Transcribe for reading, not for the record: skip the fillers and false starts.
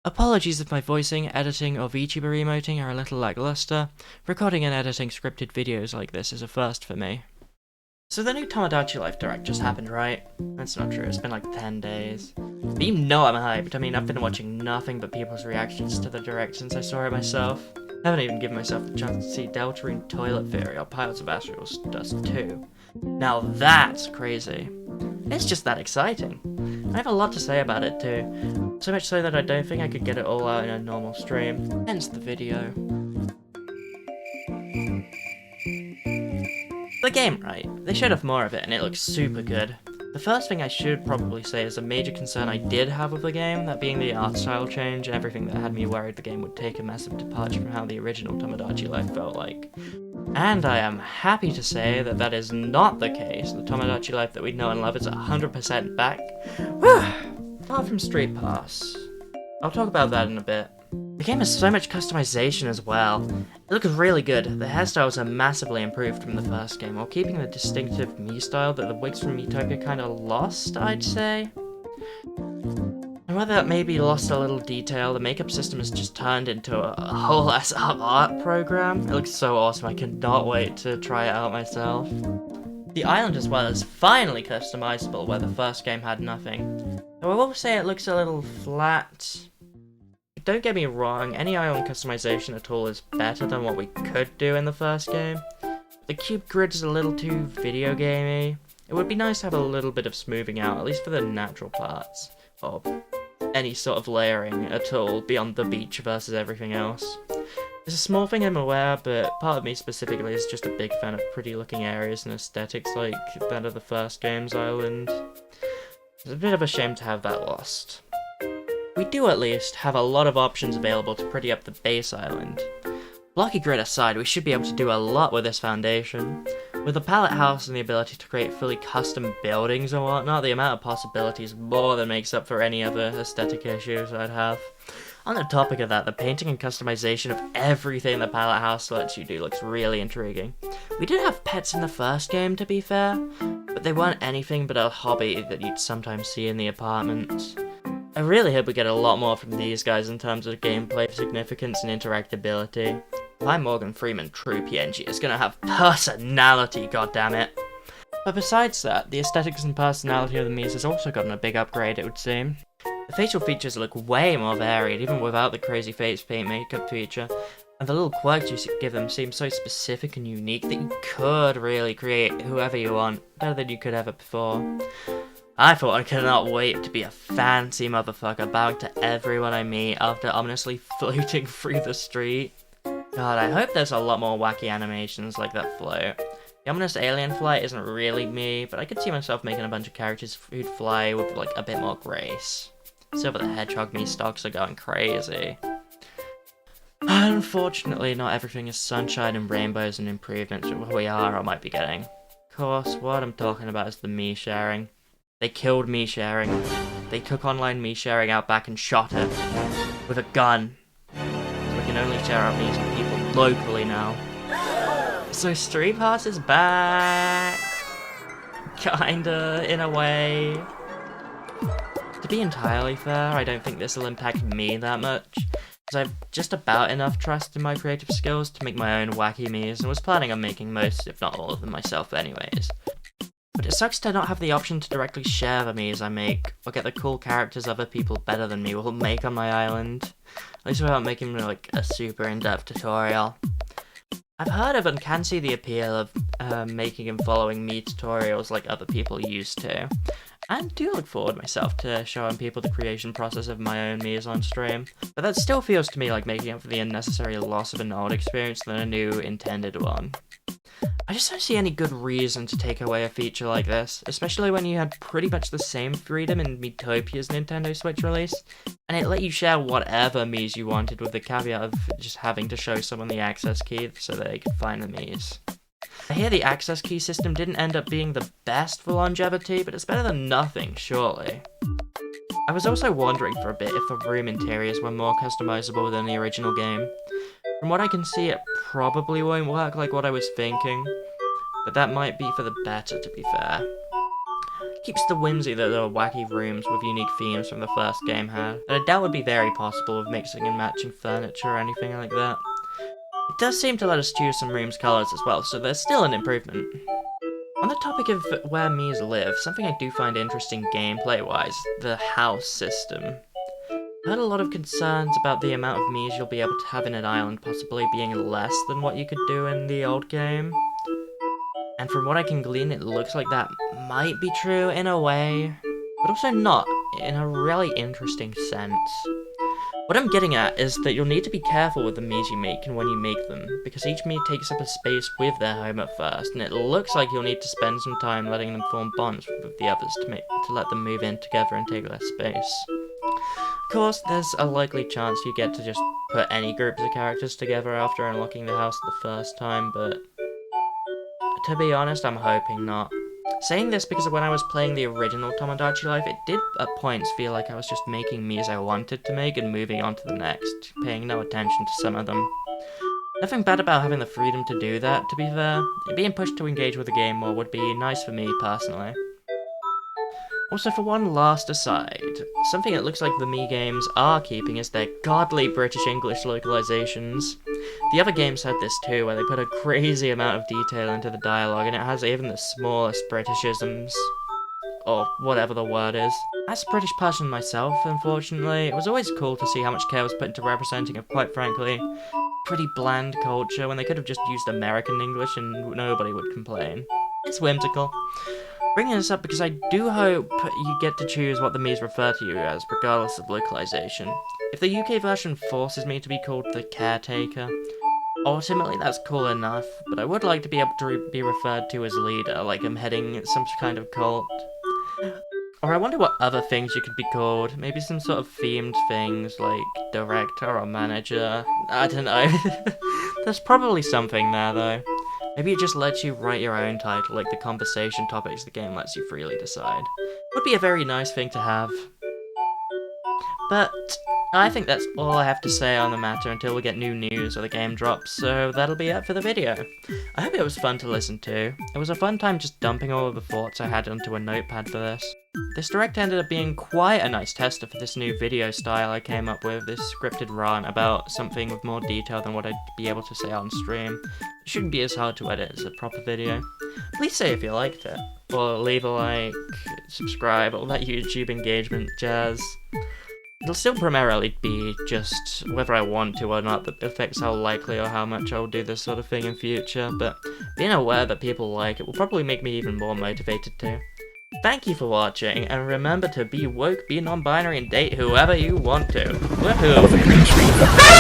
Apologies if my voicing, editing, or VTuber emoting are a little lackluster. Recording and editing scripted videos like this is a first for me. So the new Tomodachi Life Direct just happened, right? That's not true, it's been like 10 days. But you know I'm hyped. I mean, I've been watching nothing but people's reactions to the Direct since I saw it myself. I haven't even given myself the chance to see Deltarune Toilet Theory or Pirates of Astral's Dust 2. Now that's crazy. It's just that exciting. I have a lot to say about it too. So much so that I don't think I could get it all out in a normal stream. Hence the video. The game, right? They showed off more of it and it looks super good. The first thing I should probably say is a major concern I did have with the game, that being the art style change and everything that had me worried the game would take a massive departure from how the original Tomodachi Life felt like. And I am happy to say that that is not the case. The Tomodachi Life that we know and love is 100% back. Apart from Street Pass. I'll talk about that in a bit. The game has so much customization as well. It looks really good. The hairstyles are massively improved from the first game, while keeping the distinctive Mii style that the wigs from Miitopia kinda lost, I'd say. And whether that maybe lost a little detail, the makeup system has just turned into a whole ass art program. It looks so awesome, I cannot wait to try it out myself. The island as well is finally customizable, where the first game had nothing. Though I will say it looks a little flat. Don't get me wrong, any island customization at all is better than what we could do in the first game. The cube grid is a little too video gamey. It would be nice to have a little bit of smoothing out, at least for the natural parts, or any sort of layering at all beyond the beach versus everything else. It's a small thing I'm aware, but part of me specifically is just a big fan of pretty looking areas and aesthetics like that of the first game's island. It's a bit of a shame to have that lost. We do at least have a lot of options available to pretty up the base island. Blocky grid aside, we should be able to do a lot with this foundation. With the pallet house and the ability to create fully custom buildings and whatnot, the amount of possibilities more than makes up for any other aesthetic issues I'd have. On the topic of that, the painting and customization of everything the pallet house lets you do looks really intriguing. We did have pets in the first game, to be fair, but they weren't anything but a hobby that you'd sometimes see in the apartments. I really hope we get a lot more from these guys in terms of gameplay significance and interactability. My Morgan Freeman true PNG is gonna have personality, goddammit. But besides that, the aesthetics and personality of the Miis has also gotten a big upgrade, it would seem. The facial features look way more varied, even without the crazy face paint makeup feature, and the little quirks you give them seem so specific and unique that you could really create whoever you want, better than you could ever before. I thought I cannot wait to be a fancy motherfucker bowing to everyone I meet after ominously floating through the street. God, I hope there's a lot more wacky animations like that float. The ominous alien flight isn't really me, but I could see myself making a bunch of characters who'd fly with like a bit more grace. Silver the Hedgehog me stocks are going crazy. Unfortunately, not everything is sunshine and rainbows and improvements with what we are or might be getting. Of course, what I'm talking about is the Mii sharing. They killed Mii sharing. They took online Mii sharing out back and shot it with a gun. So we can only share our Miis with people locally now. So Street Pass is back. Kinda, in a way. To be entirely fair, I don't think this will impact me that much, as I've just about enough trust in my creative skills to make my own wacky Miis, and was planning on making most, if not all of them myself anyways. But it sucks to not have the option to directly share the Miis I make, or get the cool characters other people better than me will make on my island, at least without making like a super in-depth tutorial. I've heard of and can see the appeal of making and following Mii tutorials like other people used to, and do look forward myself to showing people the creation process of my own Miis on stream, but that still feels to me like making up for the unnecessary loss of an old experience than a new intended one. I just don't see any good reason to take away a feature like this, especially when you had pretty much the same freedom in Miitopia's Nintendo Switch release, and it let you share whatever Miis you wanted with the caveat of just having to show someone the access key so that they could find the Miis. I hear the access key system didn't end up being the best for longevity, but it's better than nothing, surely. I was also wondering for a bit if the room interiors were more customizable than the original game. From what I can see, it probably won't work like what I was thinking, but that might be for the better, to be fair. Keeps the whimsy that there are wacky rooms with unique themes from the first game had, that I doubt would be very possible with mixing and matching furniture or anything like that. It does seem to let us choose some rooms' colours as well, so there's still an improvement. On the topic of where Miis live, something I do find interesting gameplay-wise, the house system. I've heard a lot of concerns about the amount of Miis you'll be able to have in an island possibly being less than what you could do in the old game. And from what I can glean, it looks like that might be true in a way, but also not, in a really interesting sense. What I'm getting at is that you'll need to be careful with the Miis you make and when you make them, because each Mii takes up a space with their home at first, and it looks like you'll need to spend some time letting them form bonds with the others to let them move in together and take less space. Of course, there's a likely chance you get to just put any groups of characters together after unlocking the house the first time, but to be honest, I'm hoping not. Saying this because when I was playing the original Tomodachi Life, it did at points feel like I was just making Miis I wanted to make and moving on to the next, paying no attention to some of them. Nothing bad about having the freedom to do that, to be fair. Being pushed to engage with the game more would be nice for me, personally. Also, for one last aside, something it looks like the Mii games are keeping is their godly British English localizations. The other games had this too, where they put a crazy amount of detail into the dialogue, and it has even the smallest Britishisms. Or whatever the word is. As a British person myself, unfortunately, it was always cool to see how much care was put into representing a, quite frankly, pretty bland culture when they could have just used American English and nobody would complain. It's whimsical. Bringing this up because I do hope you get to choose what the Miis refer to you as, regardless of localization. If the UK version forces me to be called the Caretaker, ultimately that's cool enough, but I would like to be able to be referred to as leader, like I'm heading some kind of cult. Or I wonder what other things you could be called, maybe some sort of themed things, like director or manager, I don't know. There's probably something there though. Maybe it just lets you write your own title, like the conversation topics the game lets you freely decide. Would be a very nice thing to have. But I think that's all I have to say on the matter until we get new news or the game drops, so that'll be it for the video. I hope it was fun to listen to. It was a fun time just dumping all of the thoughts I had onto a notepad for this. This direct ended up being quite a nice tester for this new video style I came up with, this scripted rant about something with more detail than what I'd be able to say on stream. It shouldn't be as hard to edit as a proper video. Please say if you liked it, or leave a like, subscribe, all that YouTube engagement jazz. It'll still primarily be just whether I want to or not that affects how likely or how much I'll do this sort of thing in future, but being aware that people like it will probably make me even more motivated to. Thank you for watching, and remember to be woke, be non-binary, and date whoever you want to. Woohoo!